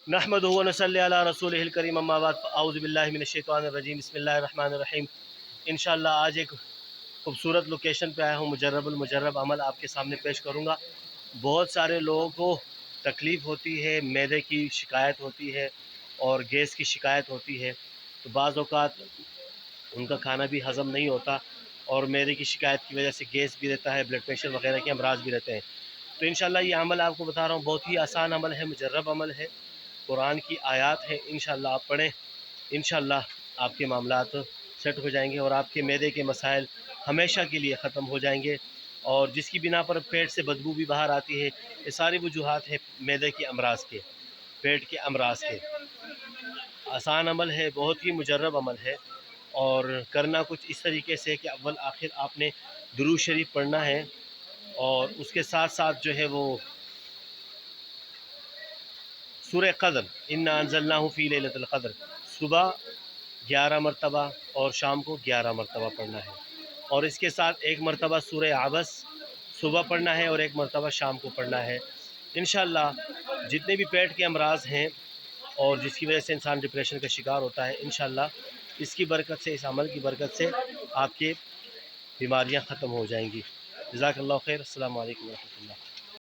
नहमदुहु व नसल्ली अला रसूलिहिल करीम अम्मा बाद औज़ु बिल्लाहि मिनश शैतानिर रजीम बिस्मिल्लाहिर रहमानिर रहीम। इंशाअल्लाह आज एक खूबसूरत लोकेशन पे आया हूँ। मुजर्रबुल मुजर्रब अमल आपके सामने पेश करूँगा। बहुत सारे लोगों को तकलीफ़ होती है, मैदे की शिकायत होती है और गैस की शिकायत होती है, तो बाज़ औक़ात उनका खाना भी हज़म नहीं होता और मैदे की शिकायत की वजह से गैस भी रहता है, ब्लड प्रेशर वग़ैरह के अमराज भी रहते हैं। तो इंशाअल्लाह ये अमल आपको बता रहा हूँ, बहुत ही आसान अमल है, मुजर्रब अमल है, कुरान की आयत है। इंशाअल्लाह आप पढ़ें, इंशाअल्लाह आपके मामलात सेट हो जाएंगे और आपके मैदे के मसाइल हमेशा के लिए ख़त्म हो जाएंगे। और जिसकी बिना पर पेट से बदबू भी बाहर आती है, ये सारी वजूहात है मैदे के अमराज के, पेट के अमराज के। आसान अमल है, बहुत ही मुजर्रब अमल है और करना कुछ इस तरीके से कि अव्वल आखिर आपने दुरूद शरीफ पढ़ना है और उसके साथ साथ जो है वो सूरह क़द्र, इन्ना अंज़लनाहु फ़ी लैलतिल क़द्र सुबह 11 मरतबा और शाम को 11 मरतबा पढ़ना है। और इसके साथ एक मरतबा सूरह आबस सुबह पढ़ना है और एक मरतबा शाम को पढ़ना है। इंशाअल्लाह जितने भी पेट के अमराज हैं और जिसकी वजह से इंसान डिप्रेशन का शिकार होता है, इंशाअल्लाह इसकी बरकत से, इस अमल की बरकत से आपके बीमारियां ख़त्म हो जाएंगी। जज़ाकल्लाहु खैर। अस्सलामु अलैकुम व रहमतुल्लाह।